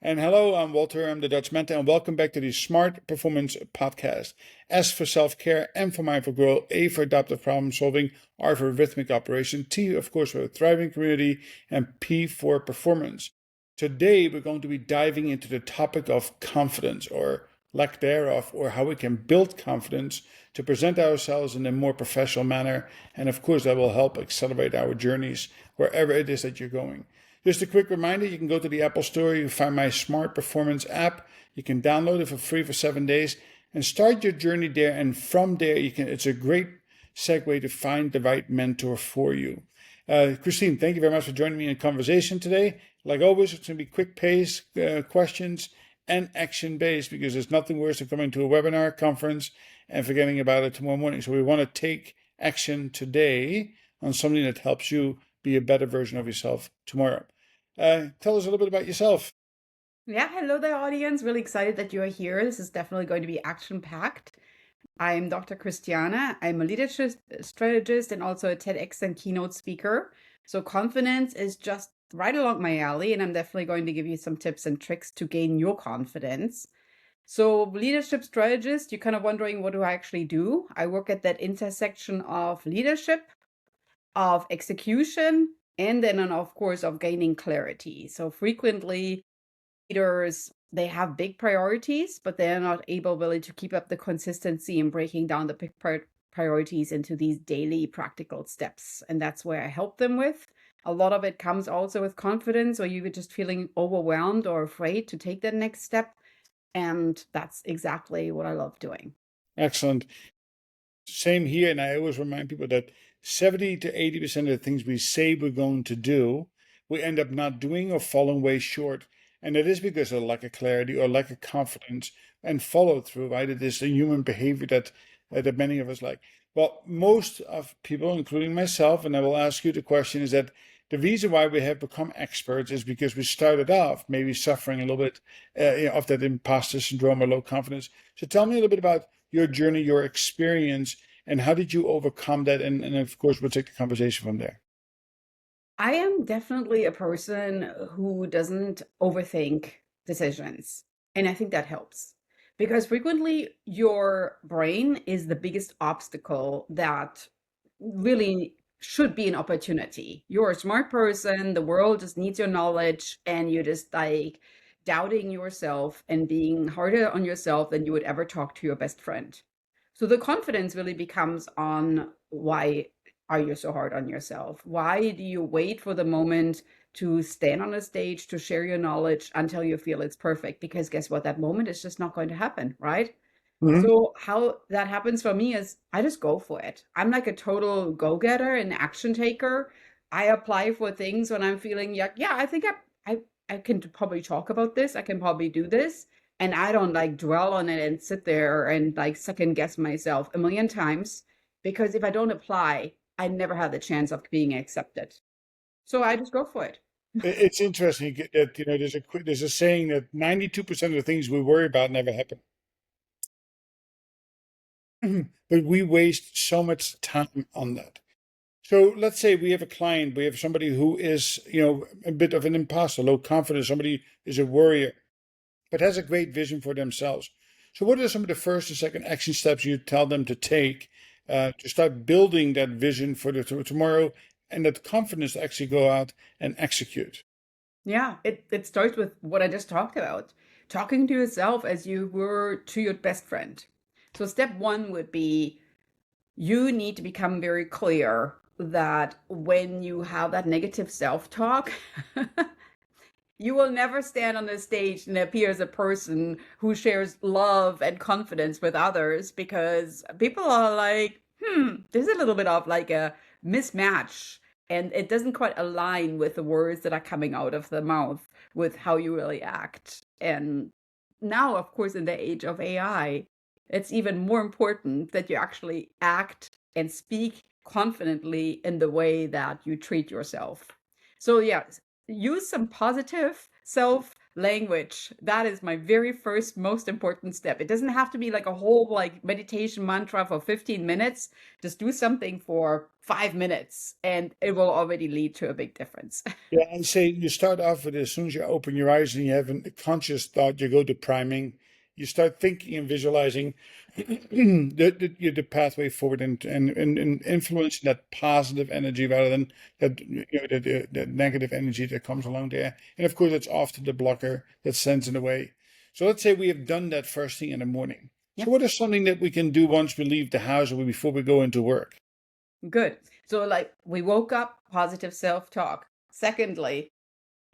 And hello, I'm Walter. I'm the Dutch mentor, and welcome back to the Smart Performance Podcast. S for self-care, M for mindful growth, A for adaptive problem solving, R for rhythmic operation, T, of course, for a thriving community, and P for performance. Today, we're going to be diving into the topic of confidence, or lack thereof, or how we can build confidence to present ourselves in a more professional manner. And of course, that will help accelerate our journeys wherever it is that you're going. Just a quick reminder, you can go to the Apple Store, you find my Smart Performance app. You can download it for free for 7 days and start your journey there. And from there, it's a great segue to find the right mentor for you. Christine, thank you very much for joining me in conversation today. Like always, it's going to be quick pace questions and action based because there's nothing worse than coming to a webinar conference and forgetting about it tomorrow morning. So we want to take action today on something that helps you be a better version of yourself tomorrow. Tell us a little bit about yourself. Yeah, hello there, audience. Really excited that you are here. This is definitely going to be action-packed. I'm Dr. Christiane. I'm a leadership strategist and also a TEDx and keynote speaker. So confidence is just right along my alley, and I'm definitely going to give you some tips and tricks to gain your confidence. So leadership strategist, you're kind of wondering, what do I actually do? I work at that intersection of leadership, of execution, and then, of course, of gaining clarity. So frequently, leaders, they have big priorities, but they're not able really to keep up the consistency in breaking down the big priorities into these daily practical steps. And that's where I help them with. A lot of it comes also with confidence, or you were just feeling overwhelmed or afraid to take that next step. And that's exactly what I love doing. Excellent. Same here. And I always remind people that 70 to 80% of the things we say we're going to do, we end up not doing or falling way short. And it is because of lack of clarity or lack of confidence and follow through, right? It is the human behavior that many of us like. Well, most of people, including myself, and I will ask you the question, is that the reason why we have become experts is because we started off maybe suffering a little bit of that imposter syndrome or low confidence. So tell me a little bit about your journey, your experience, and how did you overcome that? And of course, we'll take the conversation from there. I am definitely a person who doesn't overthink decisions. And I think that helps because frequently your brain is the biggest obstacle that really should be an opportunity. You're a smart person, the world just needs your knowledge, and you're just like doubting yourself and being harder on yourself than you would ever talk to your best friend. So the confidence really becomes on, why are you so hard on yourself? Why do you wait for the moment to stand on a stage to share your knowledge until you feel it's perfect? Because guess what? That moment is just not going to happen, right? Mhm. So how that happens for me is I just go for it. I'm like a total go-getter and action taker. I apply for things when I'm feeling like, yeah, I think I can probably talk about this. I can probably do this. And I don't like dwell on it and sit there and like second guess myself a million times, because if I don't apply, I never have the chance of being accepted. So I just go for it. It's interesting that there's a saying that 92% of the things we worry about never happen, but we waste so much time on that. So let's say we have a client, we have somebody who is, a bit of an imposter, low confidence, somebody is a worrier, but has a great vision for themselves. So, what are some of the first and second action steps you tell them to take to start building that vision for tomorrow and that confidence to actually go out and execute? Yeah, it starts with what I just talked about, talking to yourself as you were to your best friend. So step one would be, you need to become very clear that when you have that negative self-talk, you will never stand on the stage and appear as a person who shares love and confidence with others, because people are like, there's a little bit of like a mismatch, and it doesn't quite align with the words that are coming out of the mouth with how you really act. And now, of course, in the age of AI, it's even more important that you actually act and speak confidently in the way that you treat yourself. So, yeah, use some positive self language. That is my very first most important step. It doesn't have to be like a whole like meditation mantra for 15 minutes. Just do something for 5 minutes and it will already lead to a big difference. Yeah, and say you start off with as soon as you open your eyes and you have a conscious thought, you go to priming. You start thinking and visualizing the pathway forward and influencing that positive energy rather than that the negative energy that comes along there. And of course, it's often the blocker that sends in the way. So let's say we have done that first thing in the morning. So Yep. what is something that we can do once we leave the house or before we go into work? Good. So like we woke up, positive self-talk. Secondly,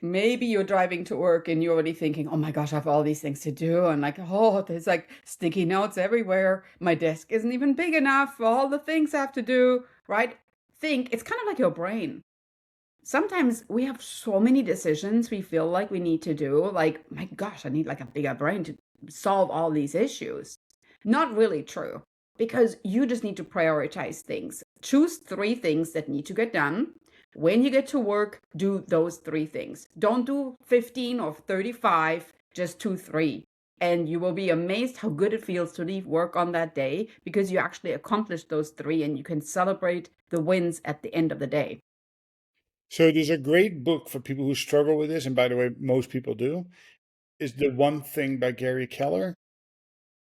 maybe you're driving to work and you're already thinking, oh my gosh, I have all these things to do. And like, oh, there's like sticky notes everywhere. My desk isn't even big enough for all the things I have to do, right? Think it's kind of like your brain. Sometimes we have so many decisions we feel like we need to do. Like, my gosh, I need like a bigger brain to solve all these issues. Not really true, because you just need to prioritize things. Choose 3 things that need to get done. When you get to work, do those 3 things. Don't do 15 or 35, just 2, 3. And you will be amazed how good it feels to leave work on that day because you actually accomplished those 3 and you can celebrate the wins at the end of the day. So there's a great book for people who struggle with this, and by the way, most people do, is The One Thing by Gary Keller.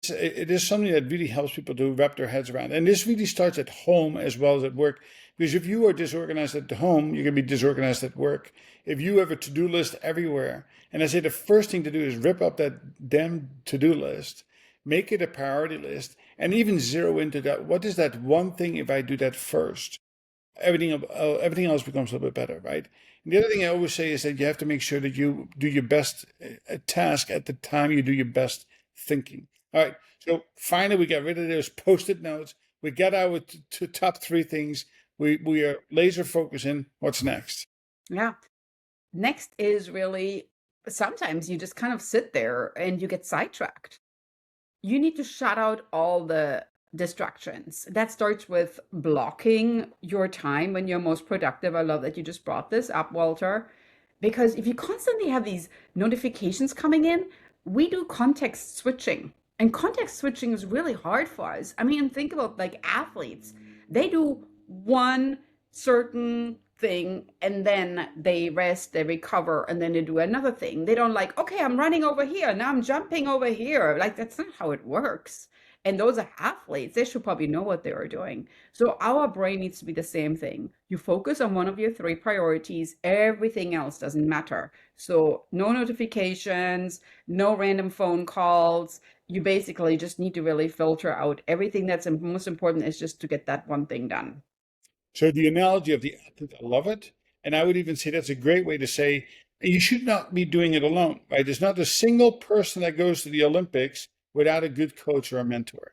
It is something that really helps people to wrap their heads around. And this really starts at home as well as at work. Because if you are disorganized at home, you're going to be disorganized at work. If you have a to-do list everywhere, and I say the first thing to do is rip up that damn to-do list, make it a priority list, and even zero into that. What is that one thing if I do that first? Everything else becomes a little bit better, right? And the other thing I always say is that you have to make sure that you do your best task at the time you do your best thinking. All right. So finally, we got rid of those post-it notes. We got our top 3 things. We are laser focusing. What's next? Yeah. Next is really sometimes you just kind of sit there and you get sidetracked. You need to shut out all the distractions. That starts with blocking your time when you're most productive. I love that you just brought this up, Walter, because if you constantly have these notifications coming in, we do context switching. And context switching is really hard for us. I mean, think about like athletes. They do one certain thing and then they rest, they recover, and then they do another thing. They don't like, okay, I'm running over here, now I'm jumping over here. Like, that's not how it works. And those are athletes. They should probably know what they are doing. So our brain needs to be the same thing. You focus on one of your 3 priorities, everything else doesn't matter. So no notifications, no random phone calls. You basically just need to really filter out everything that's most important is just to get that one thing done. So the analogy of the athlete, I love it. And I would even say that's a great way to say you should not be doing it alone, right? There's not a single person that goes to the Olympics without a good coach or a mentor.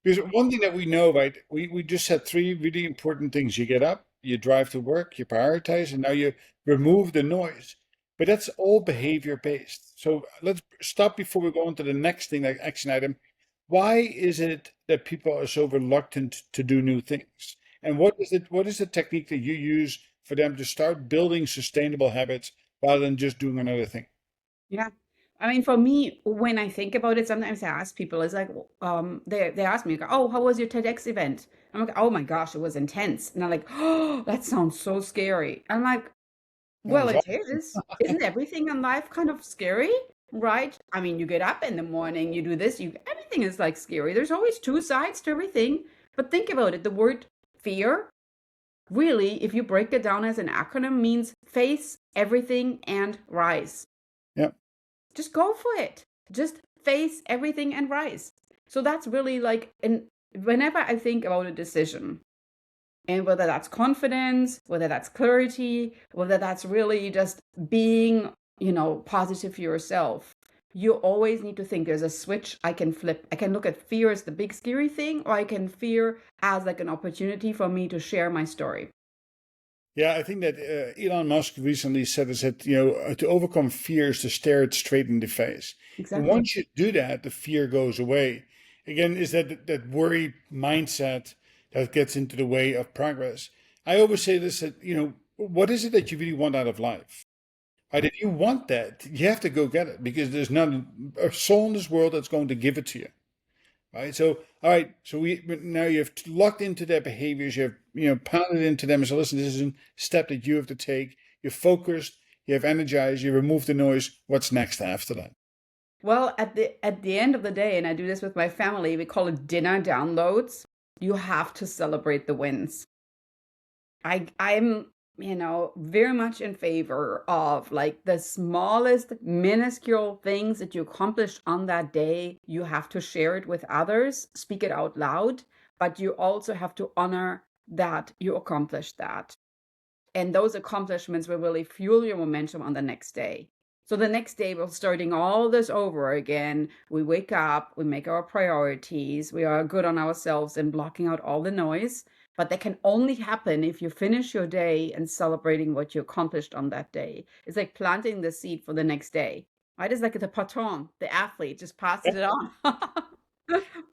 Because one thing that we know, right, we just said 3 really important things. You get up, you drive to work, you prioritize, and now you remove the noise. But that's all behavior based. So let's stop before we go on to the next thing, like action item. Why is it that people are so reluctant to do new things? And what is the technique that you use for them to start building sustainable habits rather than just doing another thing? Yeah. I mean, for me, when I think about it, sometimes I ask people, it's like, they ask me, like, oh, how was your TEDx event? I'm like, oh my gosh, it was intense. And I'm like, oh, that sounds so scary. I'm like, No, well, it is. Isn't everything in life kind of scary? Right? I mean, you get up in the morning, you do this, everything is like scary. There's always 2 sides to everything. But think about it, the word fear, really, if you break it down as an acronym, means face everything and rise. yeah. Just go for it. Just face everything and rise. So that's really like, and whenever I think about a decision, and whether that's confidence, whether that's clarity, whether that's really just being, positive for yourself, you always need to think there's a switch I can flip. I can look at fear as the big scary thing, or I can fear as like an opportunity for me to share my story. Yeah, I think that Elon Musk recently said is that to overcome fear is to stare it straight in the face. And Exactly. once you do that, the fear goes away. Again, is that worry mindset that gets into the way of progress. I always say this that what is it that you really want out of life? Right? If you want that, you have to go get it because there's not a soul in this world that's going to give it to you. Right. So, all right. So we now you've locked into their behaviors. You've pounded into them and said, listen, this is a step that you have to take. You're focused. You have energized. You remove the noise. What's next after that? Well, at the end of the day, and I do this with my family, we call it dinner downloads. You have to celebrate the wins. I'm, very much in favor of like the smallest minuscule things that you accomplished on that day. You have to share it with others, speak it out loud, but you also have to honor that you accomplished that. And those accomplishments will really fuel your momentum on the next day. So the next day, we're starting all this over again. We wake up, we make our priorities, we are good on ourselves and blocking out all the noise. But that can only happen if you finish your day and celebrating what you accomplished on that day. It's like planting the seed for the next day, right? It's like the patron, the athlete, just passes it on.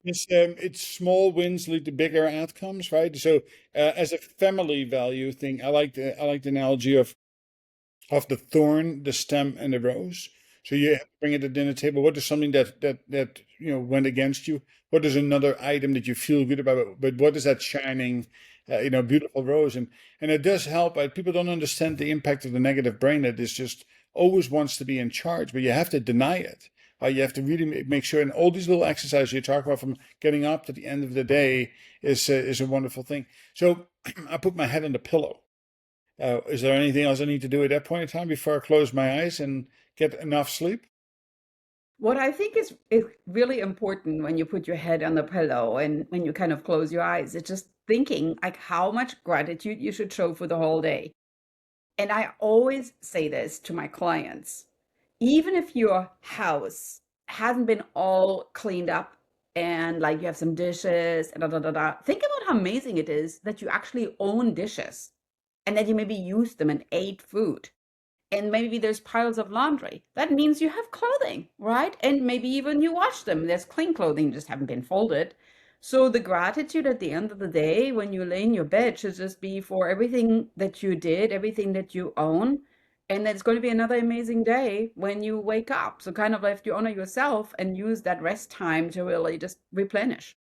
It's small wins lead to bigger outcomes, right? So, as a family value thing, I like the analogy of the thorn, the stem, and the rose. So you have to bring it to the dinner table. What is something that went against you? What is another item that you feel good about? But what is that shining, beautiful rose? And it does help. People don't understand the impact of the negative brain that is just always wants to be in charge, but you have to deny it. You have to really make sure. And all these little exercises you talk about, from getting up to the end of the day, is a wonderful thing. So I put my head on the pillow. Is there anything else I need to do at that point in time before I close my eyes and get enough sleep? What I think is really important when you put your head on the pillow and when you kind of close your eyes, it's just thinking like how much gratitude you should show for the whole day. And I always say this to my clients. Even if your house hasn't been all cleaned up and like you have some dishes and think about how amazing it is that you actually own dishes and that you maybe used them and ate food, and maybe there's piles of laundry. That means you have clothing, right? And maybe even you wash them. There's clean clothing, just haven't been folded. So the gratitude at the end of the day when you lay in your bed should just be for everything that you did, everything that you own. And it's going to be another amazing day when you wake up. So kind of like you honor yourself and use that rest time to really just replenish.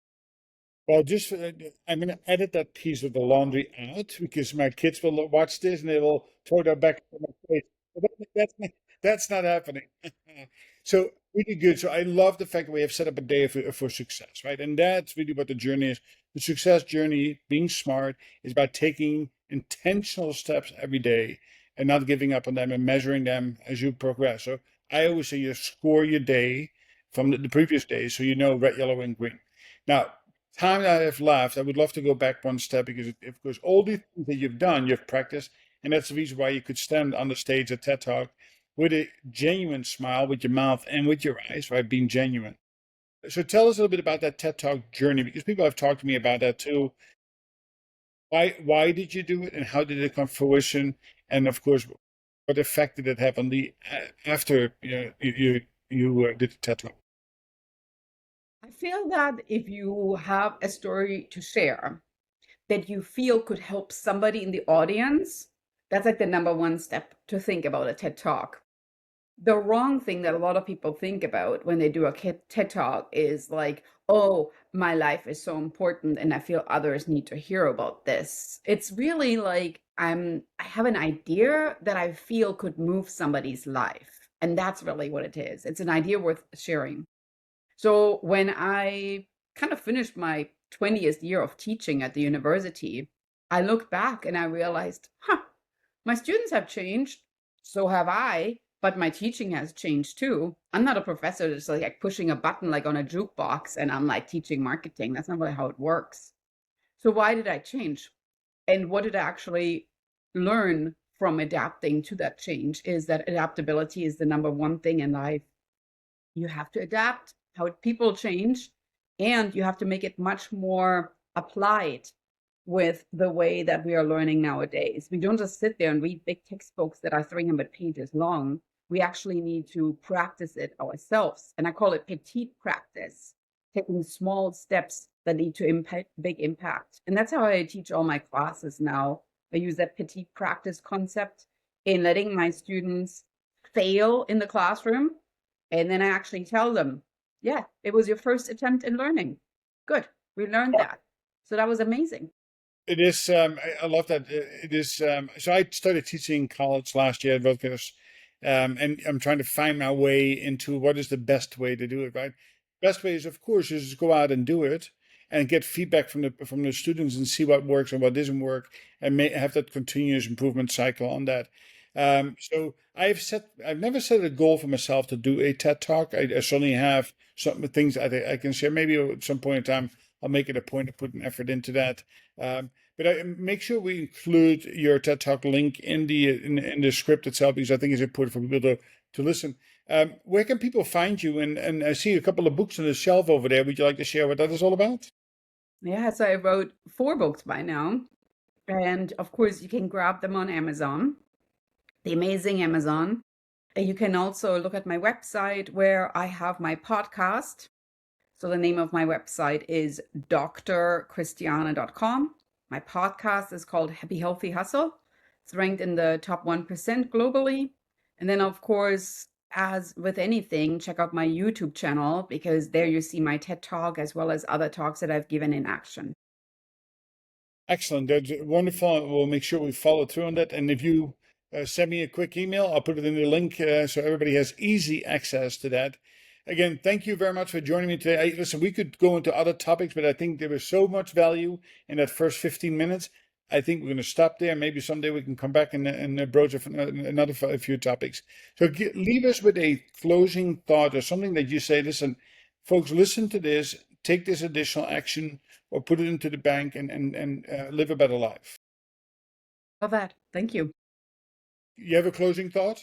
Well, just I'm going to edit that piece of the laundry out because my kids will watch this and they will throw that back in my face. But that's not happening. So really good. So I love the fact that we have set up a day for success, right? And that's really what the journey is. The success journey, being smart, is about taking intentional steps every day and not giving up on them and measuring them as you progress. So I always say you score your day from the previous day so you know red, yellow, and green. Now, time that I have left, I would love to go back one step because, of course, all the things that you've done, you've practiced, and that's the reason why you could stand on the stage at TED Talk with a genuine smile, with your mouth and with your eyes, right? Being genuine. So tell us a little bit about that TED Talk journey because people have talked to me about that too. Why did you do it, and how did it come to fruition? And of course, what effect did it have on the after you did the TED Talk? I feel that if you have a story to share that you feel could help somebody in the audience, that's like the number one step to think about a TED Talk. The wrong thing that a lot of people think about when they do a TED Talk is like, oh, my life is so important and I feel others need to hear about this. It's really like I have an idea that I feel could move somebody's life. And that's really what it is. It's an idea worth sharing. So when I kind of finished my 20th year of teaching at the university, I looked back and I realized, my students have changed, so have I, but my teaching has changed too. I'm not a professor that's like pushing a button like on a jukebox and I'm like teaching marketing. That's not really how it works. So why did I change? And what did I actually learn from adapting to that change is that adaptability is the number one thing in life. You have to adapt how people change, and you have to make it much more applied with the way that we are learning nowadays. We don't just sit there and read big textbooks that are 300 pages long. We actually need to practice it ourselves. And I call it petite practice, taking small steps that lead to big impact. And that's how I teach all my classes now. I use that petite practice concept in letting my students fail in the classroom. And then I actually tell them, yeah, it was your first attempt in learning. Good, we learned that. So that was amazing. It is. I love that. It is. So I started teaching college last year at Rutgers, and I'm trying to find my way into what is the best way to do it. Right. Best way is, of course, is to go out and do it and get feedback from the students and see what works and what doesn't work, and have that continuous improvement cycle on that. So I've never set a goal for myself to do a TED talk. I certainly have some things I can share. Maybe at some point in time, I'll make it a point to put an effort into that. But make sure we include your TED Talk link in the script itself, because I think it's important for people to listen. Where can people find you? And I see a couple of books on the shelf over there. Would you like to share what that is all about? Yeah, so I wrote 4 books by now. And of course, you can grab them on Amazon, the amazing Amazon. You can also look at my website where I have my podcast. So the name of my website is drchristiane.com. My podcast is called Happy Healthy Hustle. It's ranked in the top 1% globally. And then, of course, as with anything, check out my YouTube channel, because there you see my TED Talk as well as other talks that I've given in action. Excellent. That's wonderful. We'll make sure we follow through on that. And if you send me a quick email, I'll put it in the link so everybody has easy access to that. Again, thank you very much for joining me today. Listen, we could go into other topics, but I think there was so much value in that first 15 minutes. I think we're going to stop there. Maybe someday we can come back and broach another few topics. So leave us with a closing thought or something that you say, listen, folks, listen to this, take this additional action, or put it into the bank and live a better life. Love that. Thank you. You have a closing thought?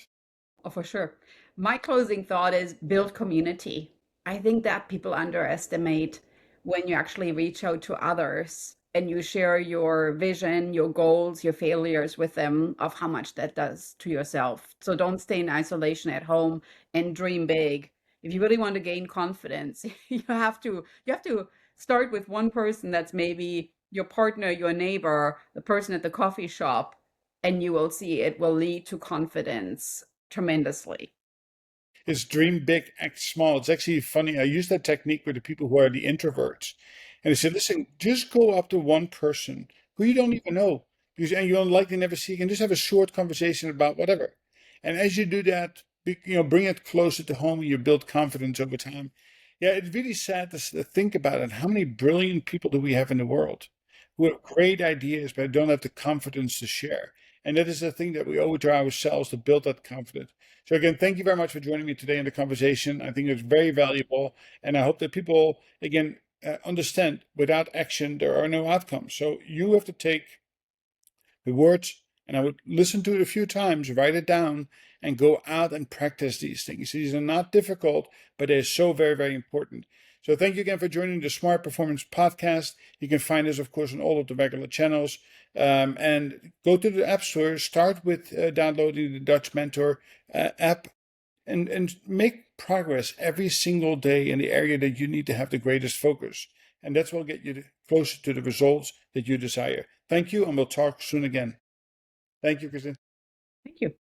Oh, for sure. My closing thought is build community. I think that people underestimate when you actually reach out to others and you share your vision, your goals, your failures with them, of how much that does to yourself. So don't stay in isolation at home and dream big. If you really want to gain confidence, you have to start with one person that's maybe your partner, your neighbor, the person at the coffee shop, and you will see it will lead to confidence tremendously. Is dream big, act small. It's actually funny. I use that technique with the people who are the introverts. And I said, listen, just go up to one person who you don't even know, because and you'll likely never see again. Just have a short conversation about whatever. And as you do that, bring it closer to home, and you build confidence over time. Yeah, it's really sad to think about it. How many brilliant people do we have in the world who have great ideas but don't have the confidence to share? And that is the thing that we owe to ourselves, to build that confidence. So again, thank you very much for joining me today in the conversation. I think it's very valuable, and I hope that people again understand without action there are no outcomes. So you have to take the words, and I would listen to it a few times, write it down, and go out and practice these things. These are not difficult, but they're so very, very important. So thank you again for joining the Smart Performance Podcast. You can find us, of course, on all of the regular channels. And go to the App Store. Start with downloading the Dutch Mentor app, and make progress every single day in the area that you need to have the greatest focus. And that's what will get you closer to the results that you desire. Thank you, and we'll talk soon again. Thank you, Christine. Thank you.